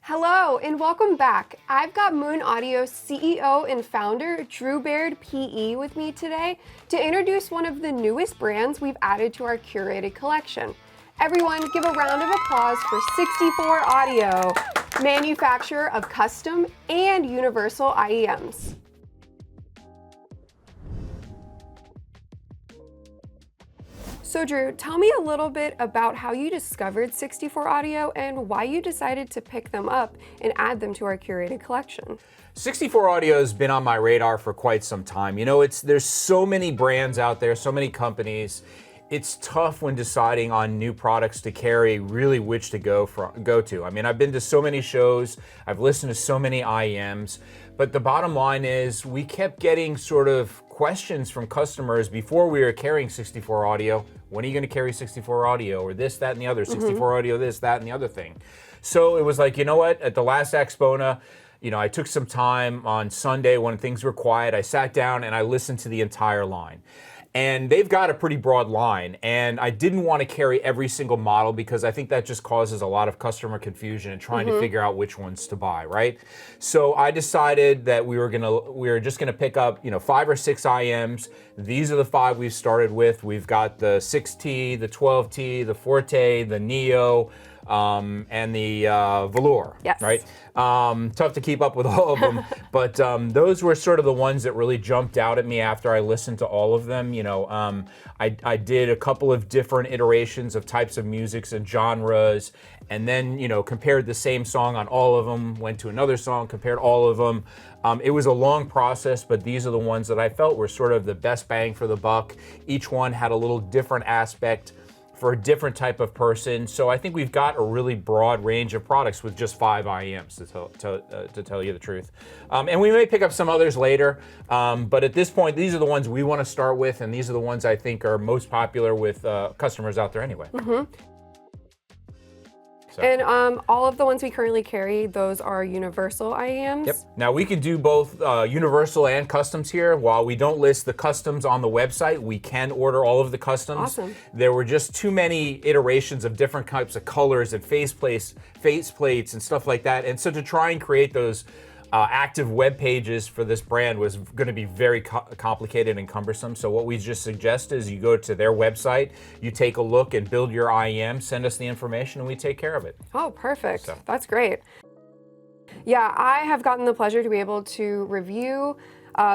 Hello and welcome back. I've got Moon Audio CEO and founder Drew Baird PE with me today to introduce one of the newest brands we've added to our curated collection. Everyone give a round of applause for 64 Audio, manufacturer of custom and universal IEMs. So Drew, tell me a little bit about how you discovered 64 Audio and why you decided to pick them up and add them to our curated collection. 64 Audio has been on my radar for quite some time. You know, there's so many brands out there, so many companies. It's tough when deciding on new products to carry, really which to go to. I mean, I've been to so many shows, I've listened to so many IEMs, but the bottom line is we kept getting sort of questions from customers before we were carrying 64 Audio. When are you going to carry 64 Audio, or this, that, and the other? 64 Audio, this, that, and the other thing. So it was like, you know what? At the last Expona, you know, I took some time on Sunday when things were quiet. I sat down and I listened to the entire line. And they've got a pretty broad line, and I didn't want to carry every single model because I think that just causes a lot of customer confusion and trying to figure out which ones to buy, right? So I decided that we were just gonna pick up, you know, 5 or 6 IEMs. These are the 5 we've started with. We've got the 6T, the 12T, the Fourte, the Neo, and the Volür, yes. Right? Tough to keep up with all of them, but those were sort of the ones that really jumped out at me after I listened to all of them. You know, I did a couple of different iterations of types of musics and genres, and then, you know, compared the same song on all of them, went to another song, compared all of them. It was a long process, but these are the ones that I felt were sort of the best bang for the buck. Each one had a little different aspect for a different type of person. So I think we've got a really broad range of products with just 5 IEMs, to tell you the truth. And we may pick up some others later, but at this point, these are the ones we want to start with, and these are the ones I think are most popular with customers out there anyway. So. And all of the ones we currently carry, those are universal IEMs? Yep. Now we can do both universal and customs here. While we don't list the customs on the website, we can order all of the customs. Awesome. There were just too many iterations of different types of colors and faceplates and stuff like that. And so to try and create those active web pages for this brand was going to be very complicated and cumbersome. So what we just suggest is you go to their website, you take a look and build your IEM, send us the information, and we take care of it. Oh, perfect. So. That's great. Yeah, I have gotten the pleasure to be able to review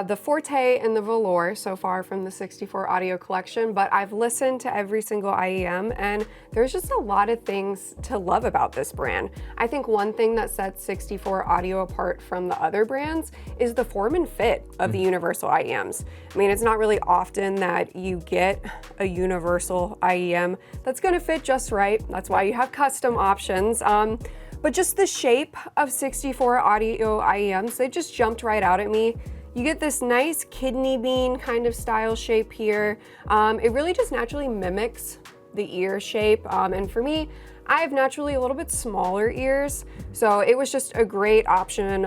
the Fourté and the Volür so far from the 64 Audio collection, but I've listened to every single IEM, and there's just a lot of things to love about this brand. I think one thing that sets 64 Audio apart from the other brands is the form and fit of the universal IEMs. I mean, it's not really often that you get a universal IEM that's gonna fit just right. That's why you have custom options. But just the shape of 64 Audio IEMs, they just jumped right out at me. You get this nice kidney bean kind of style shape here. It really just naturally mimics the ear shape. And for me, I have naturally a little bit smaller ears. So it was just a great option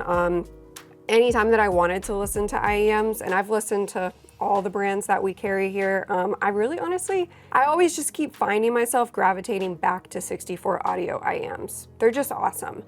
anytime that I wanted to listen to IEMs. And I've listened to all the brands that we carry here. I always just keep finding myself gravitating back to 64 Audio IEMs. They're just awesome.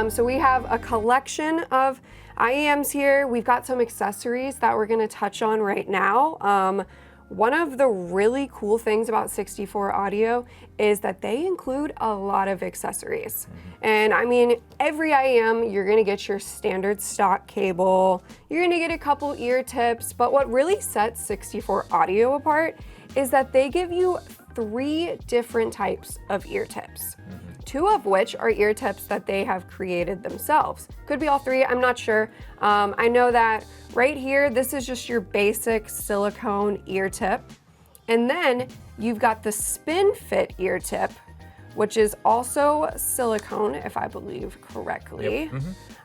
So we have a collection of IEMs here. We've got some accessories that we're gonna touch on right now. One of the really cool things about 64 Audio is that they include a lot of accessories. And I mean, every IEM, you're gonna get your standard stock cable, you're gonna get a couple ear tips, but what really sets 64 Audio apart is that they give you 3 different types of ear tips. 2 of which are ear tips that they have created themselves. Could be all 3, I'm not sure. I know that right here, this is just your basic silicone ear tip. And then you've got the SpinFit ear tip, which is also silicone, if I believe correctly. Yep.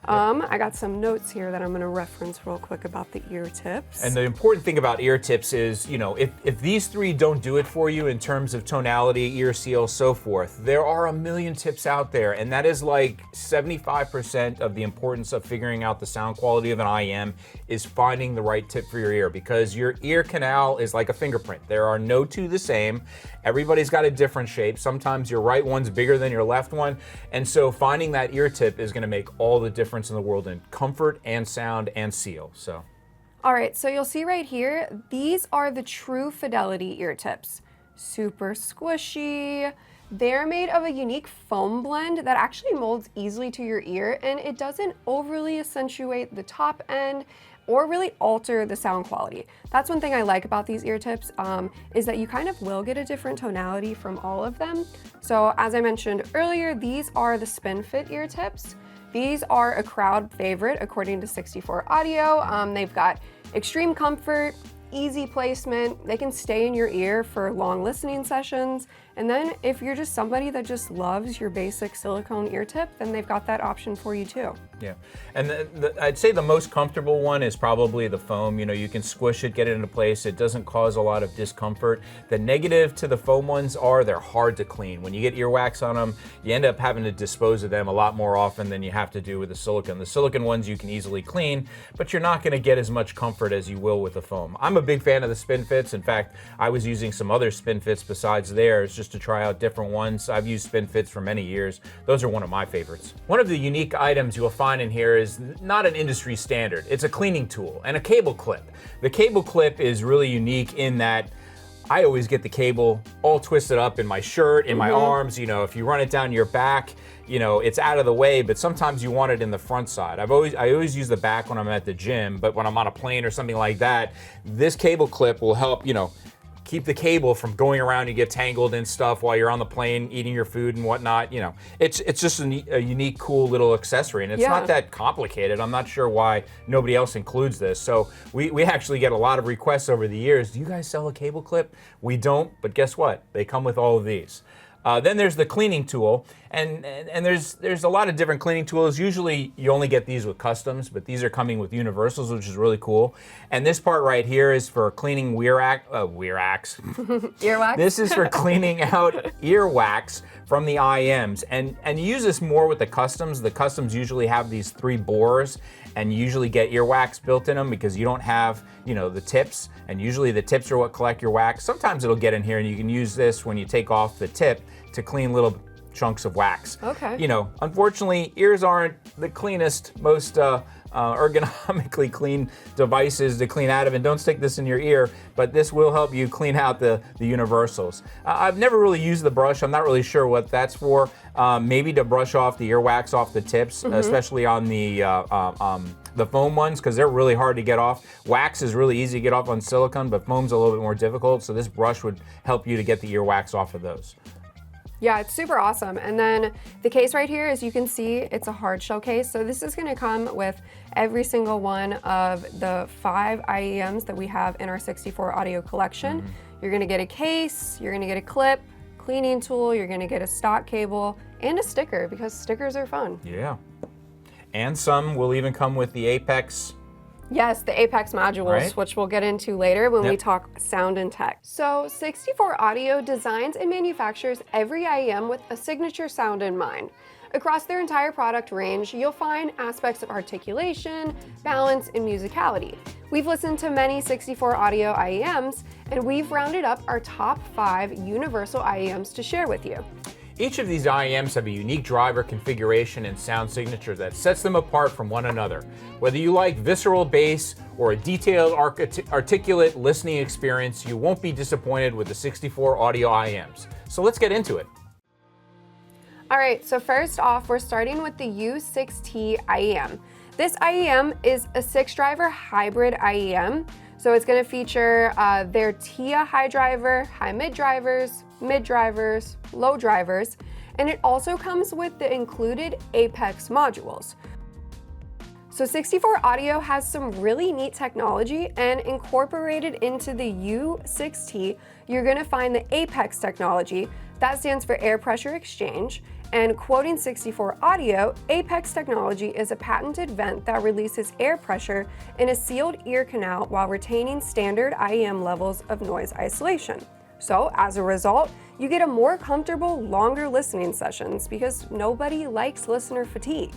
I got some notes here that I'm gonna reference real quick about the ear tips. And the important thing about ear tips is, you know, if these 3 don't do it for you in terms of tonality, ear seal, so forth, there are a million tips out there, and that is like 75% of the importance of figuring out the sound quality of an IEM is finding the right tip for your ear, because your ear canal is like a fingerprint. There are no 2 the same. Everybody's got a different shape. Sometimes you're right right one's bigger than your left one. And so finding that ear tip is gonna make all the difference in the world in comfort and sound and seal, so. All right, so you'll see right here, these are the TrueFidelity ear tips. Super squishy. They're made of a unique foam blend that actually molds easily to your ear, and it doesn't overly accentuate the top end or really alter the sound quality. That's one thing I like about these ear tips, is that you kind of will get a different tonality from all of them. So as I mentioned earlier, these are the SpinFit ear tips. These are a crowd favorite according to 64 Audio. They've got extreme comfort, easy placement. They can stay in your ear for long listening sessions. And then if you're just somebody that just loves your basic silicone ear tip, then they've got that option for you too. Yeah, and I'd say the most comfortable one is probably the foam. You know, you can squish it, get it into place. It doesn't cause a lot of discomfort. The negative to the foam ones are they're hard to clean. When you get earwax on them, you end up having to dispose of them a lot more often than you have to do with the silicone. The silicone ones you can easily clean, but you're not gonna get as much comfort as you will with the foam. I'm a big fan of the SpinFits. In fact, I was using some other SpinFits besides theirs just to try out different ones. I've used SpinFits for many years. Those are one of my favorites. One of the unique items you'll find in here is not an industry standard. It's a cleaning tool and a cable clip. The cable clip is really unique in that I always get the cable all twisted up in my shirt, in my arms. You know, if you run it down your back, you know, it's out of the way, but sometimes you want it in the front side. I always use the back when I'm at the gym, but when I'm on a plane or something like that, this cable clip will help, you know, keep the cable from going around and get tangled in stuff while you're on the plane eating your food and whatnot. You know, it's just a unique, cool little accessory, and it's not that complicated. I'm not sure why nobody else includes this. So we actually get a lot of requests over the years. Do you guys sell a cable clip? We don't, but guess what? They come with all of these. Then there's the cleaning tool, and there's a lot of different cleaning tools. Usually you only get these with customs, but these are coming with universals, which is really cool. And this part right here is for cleaning earwax. This is for cleaning out earwax from the IEMs, and you use this more with the customs. The customs usually have these 3 bores, and you usually get earwax built in them because you don't have, you know, the tips, and usually the tips are what collect your wax. Sometimes it'll get in here, and you can use this when you take off the tip to clean little chunks of wax. Okay. You know, unfortunately, ears aren't the cleanest, most ergonomically clean devices to clean out of, and don't stick this in your ear, but this will help you clean out the universals. I've never really used the brush. I'm not really sure what that's for. Maybe to brush off the earwax off the tips, especially on the foam ones, because they're really hard to get off. Wax is really easy to get off on silicone, but foam's a little bit more difficult, so this brush would help you to get the earwax off of those. Yeah, it's super awesome. And then the case right here, as you can see, it's a hard shell case. So this is gonna come with every single one of the 5 IEMs that we have in our 64 audio collection. You're gonna get a case, you're gonna get a clip, cleaning tool, you're gonna get a stock cable, and a sticker, because stickers are fun. Yeah. And some will even come with the Apex. Yes, the Apex modules, Right. which we'll get into later when we talk sound and tech. So 64 Audio designs and manufactures every IEM with a signature sound in mind. Across their entire product range, you'll find aspects of articulation, balance, and musicality. We've listened to many 64 Audio IEMs, and we've rounded up our top 5 universal IEMs to share with you. Each of these IEMs have a unique driver configuration and sound signature that sets them apart from one another. Whether you like visceral bass or a detailed articulate listening experience, you won't be disappointed with the 64 Audio IEMs. So let's get into it. All right, so first off, we're starting with the U6T IEM. This IEM is a 6-driver hybrid IEM. So it's gonna feature their TIA high driver, high mid drivers, low drivers, and it also comes with the included Apex modules. So 64 Audio has some really neat technology, and incorporated into the U6T, you're gonna find the Apex technology. That stands for air pressure exchange. And quoting 64 Audio, Apex technology is a patented vent that releases air pressure in a sealed ear canal while retaining standard IEM levels of noise isolation. So as a result, you get a more comfortable, longer listening sessions because nobody likes listener fatigue.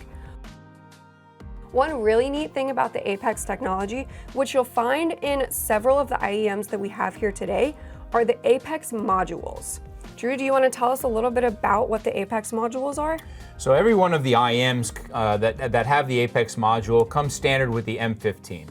One really neat thing about the Apex technology, which you'll find in several of the IEMs that we have here today, are the Apex modules. Drew, do you want to tell us a little bit about what the Apex modules are? So every one of the IEMs that have the Apex module comes standard with the M15.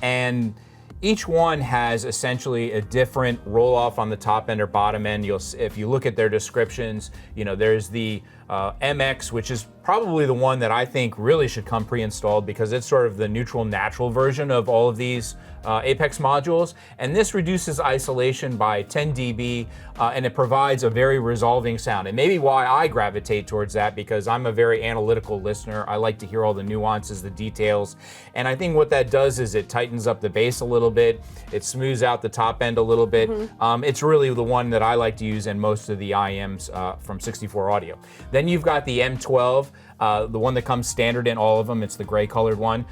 And each one has essentially a different roll-off on the top end or bottom end. If you look at their descriptions, there's the MX, which is probably the one that I think really should come pre-installed because it's sort of the neutral natural version of all of these Apex modules. And this reduces isolation by 10 dB and it provides a very resolving sound. And maybe why I gravitate towards that, because I'm a very analytical listener. I like to hear all the nuances, the details. And I think what that does is it tightens up the bass a little bit. It smooths out the top end a little bit. It's really the one that I like to use in most of the IEMs from 64 Audio. Then you've got the M12, the one that comes standard in all of them. It's the gray colored one.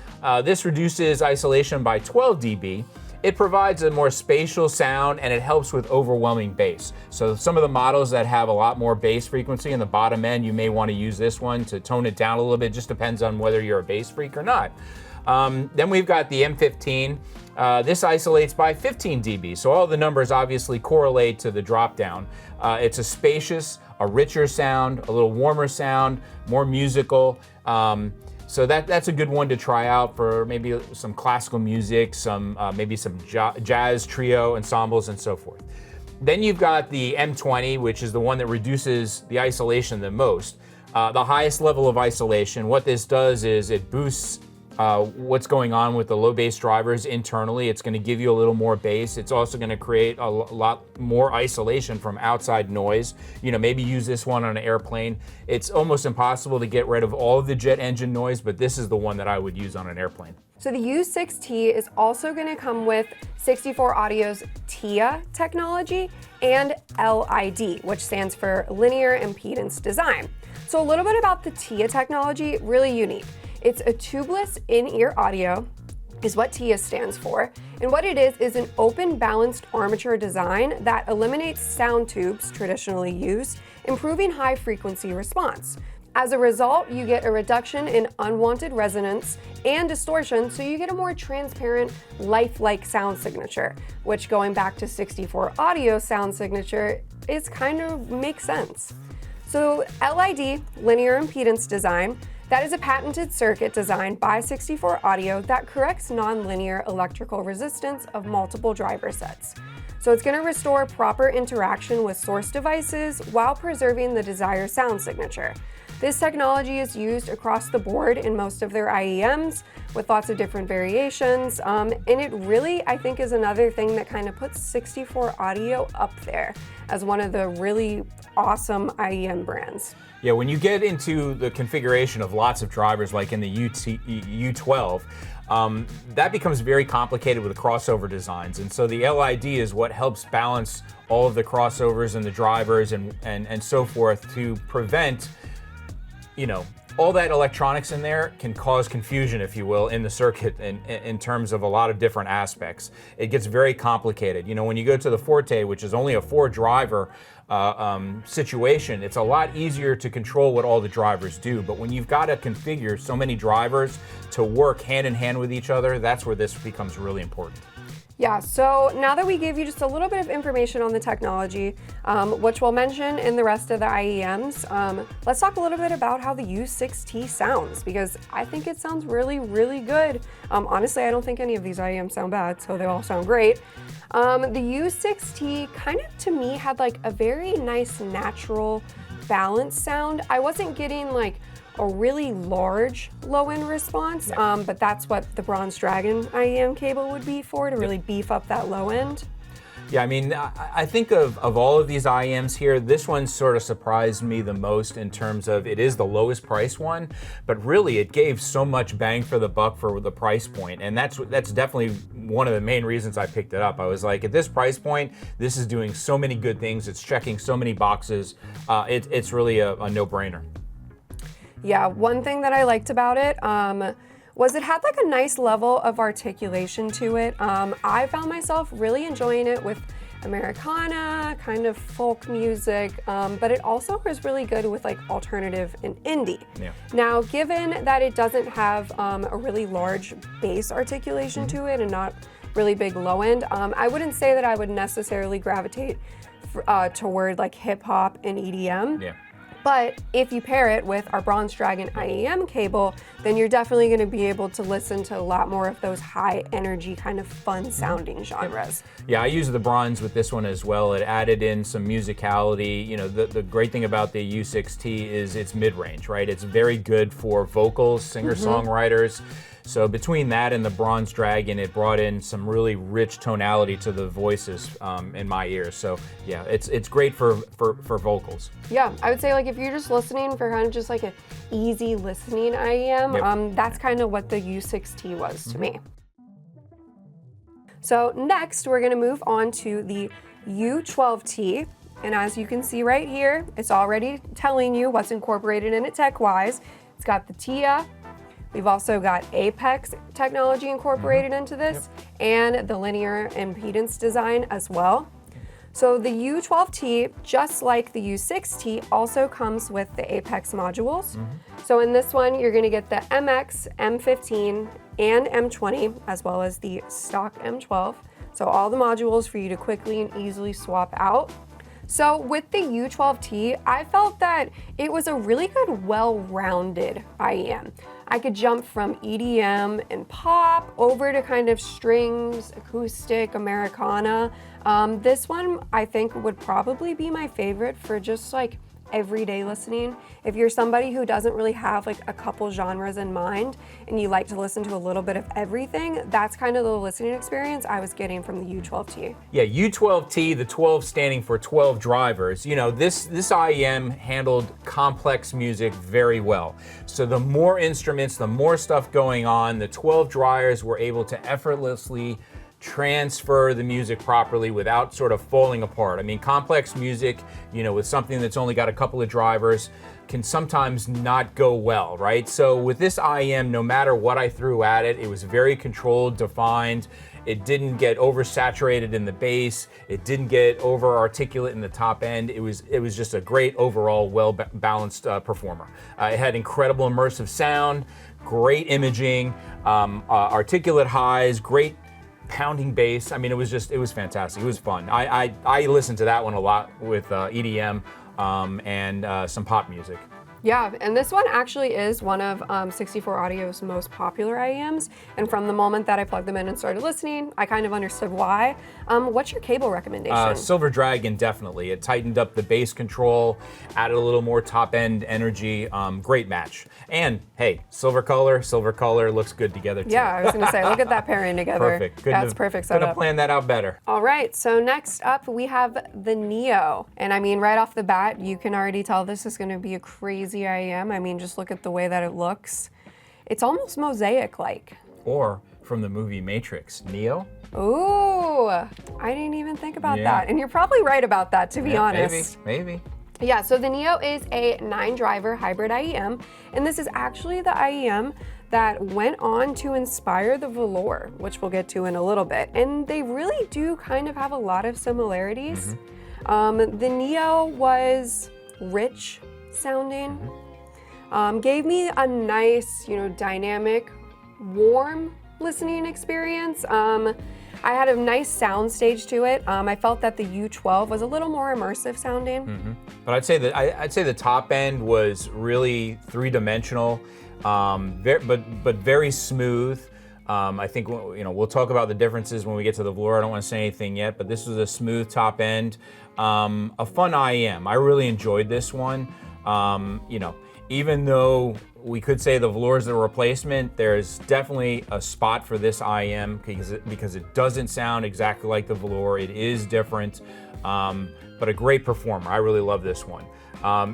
This reduces isolation by 12 dB. It provides a more spatial sound and it helps with overwhelming bass. So some of the models that have a lot more bass frequency in the bottom end, you may want to use this one to tone it down a little bit. Just depends on whether you're a bass freak or not. Then we've got the M15. This isolates by 15 dB. So all the numbers obviously correlate to the drop down. It's a spacious, a richer sound, a little warmer sound, more musical. So that's a good one to try out for maybe some classical music, maybe some jazz trio ensembles and so forth. Then you've got the M20, which is the one that reduces the isolation the most. The highest level of isolation. What this does is it boosts what's going on with the low bass drivers internally. It's going to give you a little more bass. It's also going to create a lot more isolation from outside noise. Maybe use this one on an airplane. It's almost impossible to get rid of all of the jet engine noise, but this is the one that I would use on an airplane. So the U6T is also going to come with 64 Audio's TIA technology and LID, which stands for Linear Impedance Design. So a little bit about the TIA technology, really unique. It's a tubeless in-ear audio, is what TIA stands for. And what it is an open balanced armature design that eliminates sound tubes traditionally used, improving high frequency response. As a result, you get a reduction in unwanted resonance and distortion, so you get a more transparent, lifelike sound signature, which going back to 64 Audio sound signature is kind of makes sense. So LID, Linear Impedance Design, that is a patented circuit designed by 64 Audio that corrects nonlinear electrical resistance of multiple driver sets. So it's going to restore proper interaction with source devices while preserving the desired sound signature. This technology is used across the board in most of their IEMs with lots of different variations, and it really, I think, is another thing that kind of puts 64 Audio up there as one of the really awesome IEM brands. Yeah, when you get into the configuration of lots of drivers like in the U12, that becomes very complicated with the crossover designs. And so the LID is what helps balance all of the crossovers and the drivers and so forth to prevent, all that electronics in there can cause confusion, if you will, in the circuit in terms of a lot of different aspects. It gets very complicated. When you go to the Fourte, which is only a 4-driver situation, it's a lot easier to control what all the drivers do. But when you've got to configure so many drivers to work hand in hand with each other, that's where this becomes really important. Yeah, so now that we gave you just a little bit of information on the technology, which we'll mention in the rest of the IEMs, let's talk a little bit about how the U6T sounds, because I think it sounds really, really good. Honestly, I don't think any of these IEMs sound bad, so they all sound great. The U6T kind of, to me, had like a very nice, natural, balanced sound. I wasn't getting like a really large low-end response, but that's what the Bronze Dragon IEM cable would be for, to really beef up that low end. Yeah, I think of all of these IEMs here, this one sort of surprised me the most in terms of it is the lowest price one, but really it gave so much bang for the buck for the price point, and that's definitely one of the main reasons I picked it up. I was like, at this price point, this is doing so many good things, it's checking so many boxes, it's really a no-brainer. Yeah, one thing that I liked about it was it had like a nice level of articulation to it. I found myself really enjoying it with Americana, kind of folk music, but it also was really good with like alternative and indie. Yeah. Now, given that it doesn't have a really large bass articulation to it and not really big low end, I wouldn't say that I would necessarily gravitate toward like hip hop and EDM. Yeah. But if you pair it with our Bronze Dragon IEM cable, then you're definitely going to be able to listen to a lot more of those high energy kind of fun sounding genres. Yeah, I use the bronze with this one as well. It added in some musicality. You know, the great thing about the U6T is it's mid-range, right? It's very good for vocals, singer-songwriters. So between that and the Bronze Dragon, it brought in some really rich tonality to the voices in my ears. So yeah, it's great for vocals. Yeah, I would say like if you're just listening for kind of just like an easy listening IEM, that's kind of what the U6T was to me. So next, we're gonna move on to the U12T. And as you can see right here, it's already telling you what's incorporated in it tech-wise. It's got the TIA. We've also got Apex technology incorporated into this and the linear impedance design as well. So the U12T, just like the U6T, also comes with the Apex modules. So in this one, you're gonna get the MX, M15, and M20, as well as the stock M12. So all the modules for you to quickly and easily swap out. So with the U12T, I felt that it was a really good, well-rounded IEM. I could jump from EDM and pop over to kind of strings, acoustic, Americana. This one I think would probably be my favorite for just like everyday listening. If you're somebody who doesn't really have like a couple genres in mind and you like to listen to a little bit of everything, that's kind of the listening experience I was getting from the U12T. Yeah, U12T, the 12 standing for 12 drivers. You know, this IEM handled complex music very well. So the more instruments, the more stuff going on, the 12 drivers were able to effortlessly transfer the music properly without sort of falling apart. I mean, complex music, you know, with something that's only got a couple of drivers can sometimes not go well, right? So with this IEM, no matter what I threw at it, it was very controlled, defined. It didn't get oversaturated in the bass. It didn't get over articulate in the top end. It was just a great overall well-balanced performer. It had incredible immersive sound, great imaging, articulate highs, great pounding bass. I mean, it was fantastic. It was fun. I listened to that one a lot with EDM and some pop music. Yeah, and this one actually is one of 64 Audio's most popular IEMs, and from the moment that I plugged them in and started listening, I kind of understood why. What's your cable recommendation? Silver Dragon, definitely. It tightened up the bass control, added a little more top-end energy. Great match. And hey, silver color looks good together too. Yeah, I was gonna say, look at that pairing together. Perfect. That's perfect setup. Could have planned that out better. All right, so next up we have the Neo. And I mean, right off the bat, you can already tell this is gonna be a crazy IEM. I mean, just look at the way that it looks. It's almost mosaic-like. Or from the movie Matrix, Neo. Ooh, I didn't even think about that. And you're probably right about that, to be honest. Maybe. Yeah, so the Neo is a 9-driver hybrid IEM, and this is actually the IEM that went on to inspire the Volür, which we'll get to in a little bit. And they really do kind of have a lot of similarities. The Neo was rich sounding, gave me a nice, dynamic, warm listening experience. I had a nice sound stage to it. I felt that the U12 was a little more immersive sounding. But I'd say the top end was really three-dimensional, but very smooth. I think we'll talk about the differences when we get to the Volür. I don't want to say anything yet, but this was a smooth top end, a fun IEM. I really enjoyed this one. Even though we could say the Volür is the replacement, there's definitely a spot for this IEM because it doesn't sound exactly like the Volür. It is different, but a great performer. I really love this one.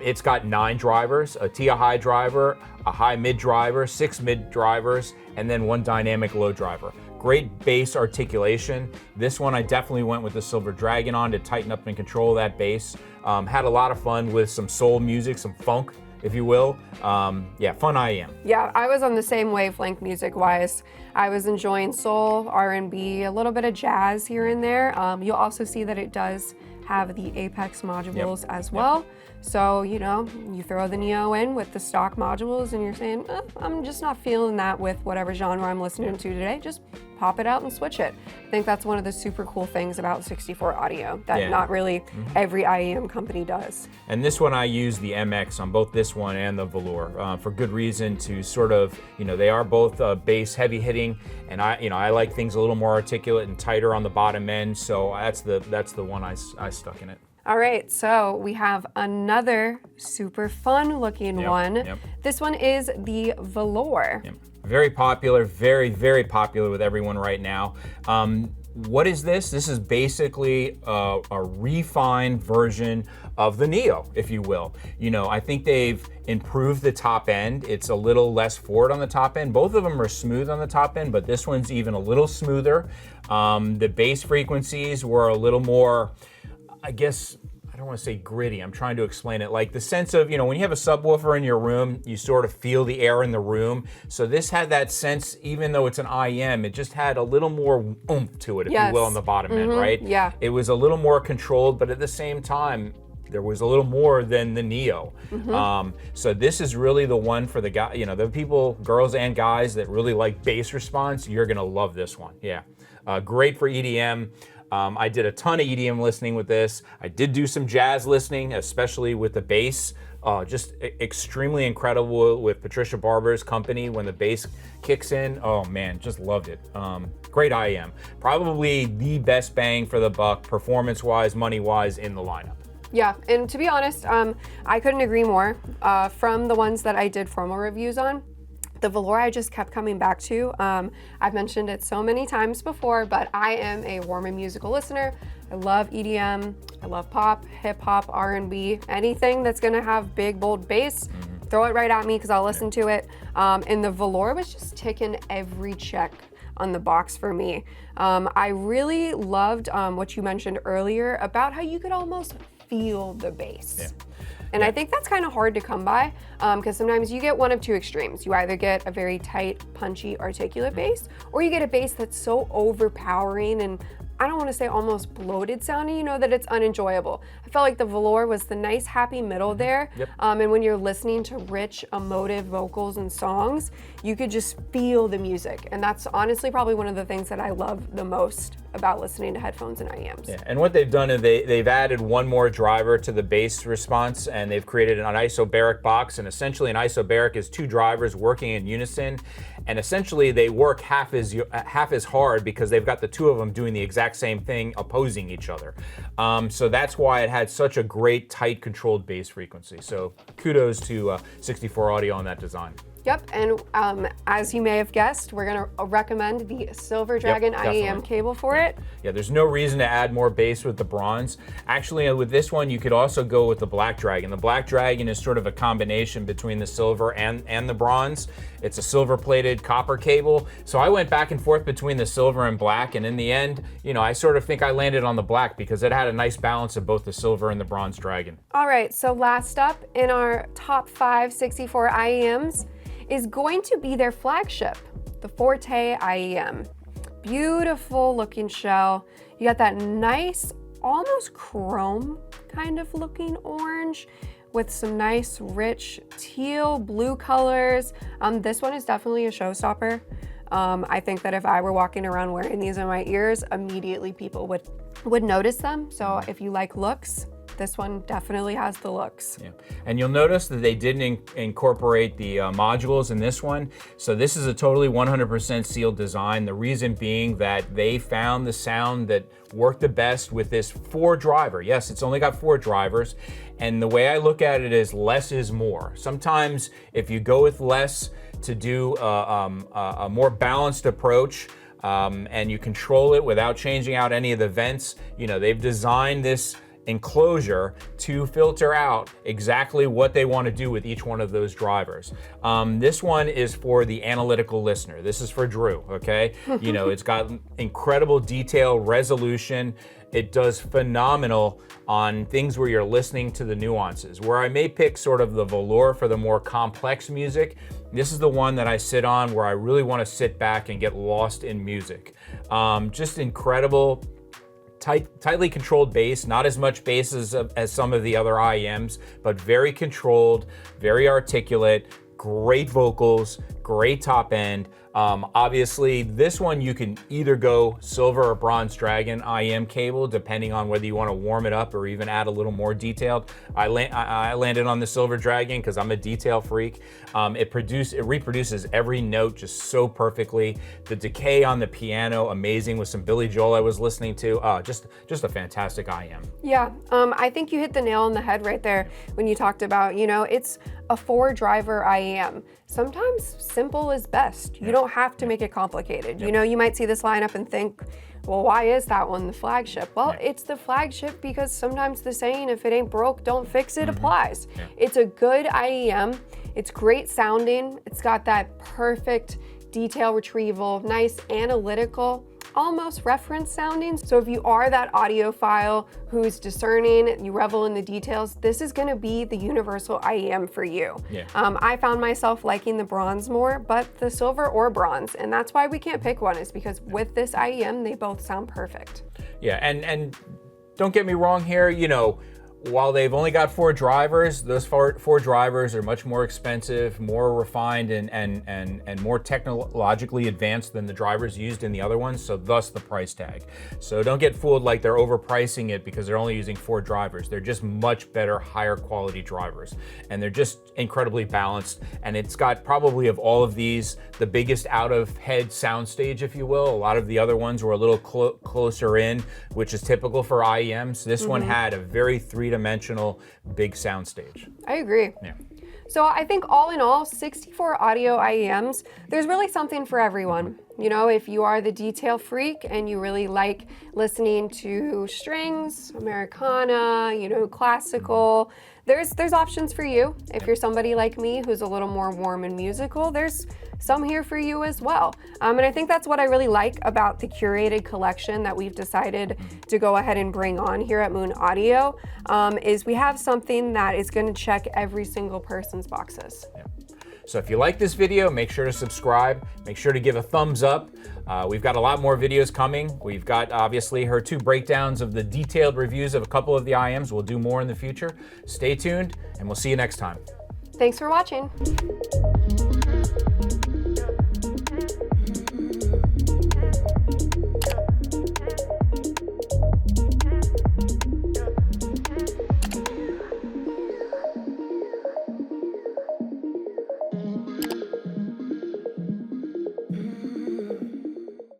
It's got 9 drivers, a TIA high driver, a high mid driver, 6 mid drivers, and then 1 dynamic low driver. Great bass articulation. This one I definitely went with the Silver Dragon on to tighten up and control that bass. Had a lot of fun with some soul music, some funk, if you will. Fun IEM. Yeah, I was on the same wavelength music-wise. I was enjoying soul, R&B, a little bit of jazz here and there. You'll also see that it does have the Apex modules as well. So, you know, you throw the Neo in with the stock modules and you're saying, I'm just not feeling that with whatever genre I'm listening to today. Just pop it out and switch it. I think that's one of the super cool things about 64 audio that not really every IEM company does. And this one I use the MX on both this one and the Volür for good reason to sort of, you know, they are both bass heavy hitting, and I like things a little more articulate and tighter on the bottom end, so that's the one I stuck in it. All right, so we have another super fun looking one. Yep. This one is the Volür. Yep. Very popular, very, very popular with everyone right now. What is this? This is basically a refined version of the Neo, if you will. You know, I think they've improved the top end. It's a little less forward on the top end. Both of them are smooth on the top end, but this one's even a little smoother. The bass frequencies were a little more, I guess, I don't want to say gritty, I'm trying to explain it. Like the sense of, you know, when you have a subwoofer in your room, you sort of feel the air in the room. So this had that sense, even though it's an IEM, it just had a little more oomph to it, if you will, on the bottom end, right? Yeah. It was a little more controlled, but at the same time, there was a little more than the Neo. So this is really the one for the guy, you know, the people, girls and guys that really like bass response, you're gonna love this one, yeah. Great for EDM. I did a ton of EDM listening with this. I did do some jazz listening, especially with the bass. Just extremely incredible with Patricia Barber's company when the bass kicks in. Oh man, just loved it. Great IEM. Probably the best bang for the buck, performance-wise, money-wise in the lineup. Yeah, and to be honest, I couldn't agree more. From the ones that I did formal reviews on, the Volür I just kept coming back to. I've mentioned it so many times before, but I am a warm and musical listener. I love EDM, I love pop, hip hop, R&B, anything that's gonna have big, bold bass, throw it right at me because I'll listen to it. And the Volür was just ticking every check on the box for me. I really loved what you mentioned earlier about how you could almost feel the bass. And I think that's kind of hard to come by because sometimes you get one of two extremes. You either get a very tight, punchy, articulate bass, or you get a bass that's so overpowering and I don't want to say almost bloated sounding, you know, that it's unenjoyable. I felt like the Volür was the nice happy middle there. And when you're listening to rich, emotive vocals and songs, you could just feel the music. And that's honestly probably one of the things that I love the most about listening to headphones and IEMs. Yeah, and what they've done is they've added one more driver to the bass response, and they've created an isobaric box, and essentially an isobaric is two drivers working in unison, and essentially they work half as hard because they've got the two of them doing the exact same thing, opposing each other. So that's why it had such a great, tight, controlled bass frequency. So kudos to 64 Audio on that design. Yep, and as you may have guessed, we're gonna recommend the Silver Dragon IEM cable for it. Yeah, there's no reason to add more bass with the bronze. Actually, with this one, you could also go with the Black Dragon. The Black Dragon is sort of a combination between the silver and the bronze. It's a silver-plated copper cable. So I went back and forth between the silver and black, and in the end, you know, I sort of think I landed on the black because it had a nice balance of both the silver and the bronze dragon. All right, so last up in our top 5 64 IEMs is going to be their flagship, the Fourté IEM. Beautiful looking shell. You got that nice, almost chrome kind of looking orange with some nice rich teal blue colors. This one is definitely a showstopper. I think that if I were walking around wearing these in my ears, immediately people would notice them. So if you like looks, this one definitely has the looks. Yeah. And you'll notice that they didn't incorporate the modules in this one. So this is a totally 100% sealed design. The reason being that they found the sound that worked the best with this 4 driver. Yes, it's only got 4 drivers. And the way I look at it is less is more. Sometimes if you go with less to do a more balanced approach, and you control it without changing out any of the vents, you know, they've designed this enclosure to filter out exactly what they want to do with each one of those drivers. This one is for the analytical listener. This is for Drew, okay? You know, it's got incredible detail, resolution. It does phenomenal on things where you're listening to the nuances. Where I may pick sort of the Volür for the more complex music, this is the one that I sit on where I really want to sit back and get lost in music. Just incredible tightly controlled bass, not as much bass as some of the other IEMs, but very controlled, very articulate, great vocals, great top end. Obviously, this one you can either go silver or bronze dragon IEM cable, depending on whether you want to warm it up or even add a little more detailed. I landed on the silver dragon because I'm a detail freak. It reproduces every note just so perfectly. The decay on the piano, amazing, with some Billy Joel I was listening to. Just a fantastic IEM. Yeah, I think you hit the nail on the head right there when you talked about, it's a 4-driver IEM. Sometimes simple is best. You don't have to make it complicated. You might see this lineup and think, well, why is that one the flagship? Well, it's the flagship because sometimes the saying, if it ain't broke, don't fix it, applies. It's a good IEM. It's great sounding. It's got that perfect detail retrieval, nice analytical, almost reference sounding. So if you are that audiophile who's discerning, you revel in the details, this is gonna be the universal IEM for you. I found myself liking the bronze more, but the silver or bronze. And that's why we can't pick one, is because with this IEM, they both sound perfect. Yeah, and don't get me wrong here, while they've only got 4 drivers, those four drivers are much more expensive, more refined, and more technologically advanced than the drivers used in the other ones, so thus the price tag. So don't get fooled like they're overpricing it because they're only using 4 drivers. They're just much better, higher quality drivers. And they're just incredibly balanced. And it's got probably, of all of these, the biggest out-of-head soundstage, if you will. A lot of the other ones were a little closer in, which is typical for IEMs. This one had a very three-dimensional big soundstage. I agree. Yeah. So I think all in all, 64 audio IEMs, there's really something for everyone. If you are the detail freak and you really like listening to strings, Americana, classical, there's options for you. If you're somebody like me who's a little more warm and musical, there's some here for you as well. And I think that's what I really like about the curated collection that we've decided to go ahead and bring on here at Moon Audio, is we have something that is going to check every single person's boxes. Yeah. So if you like this video, make sure to subscribe. Make sure to give a thumbs up. We've got a lot more videos coming. We've got, obviously, her 2 breakdowns of the detailed reviews of a couple of the IEMs. We'll do more in the future. Stay tuned, and we'll see you next time. Thanks for watching.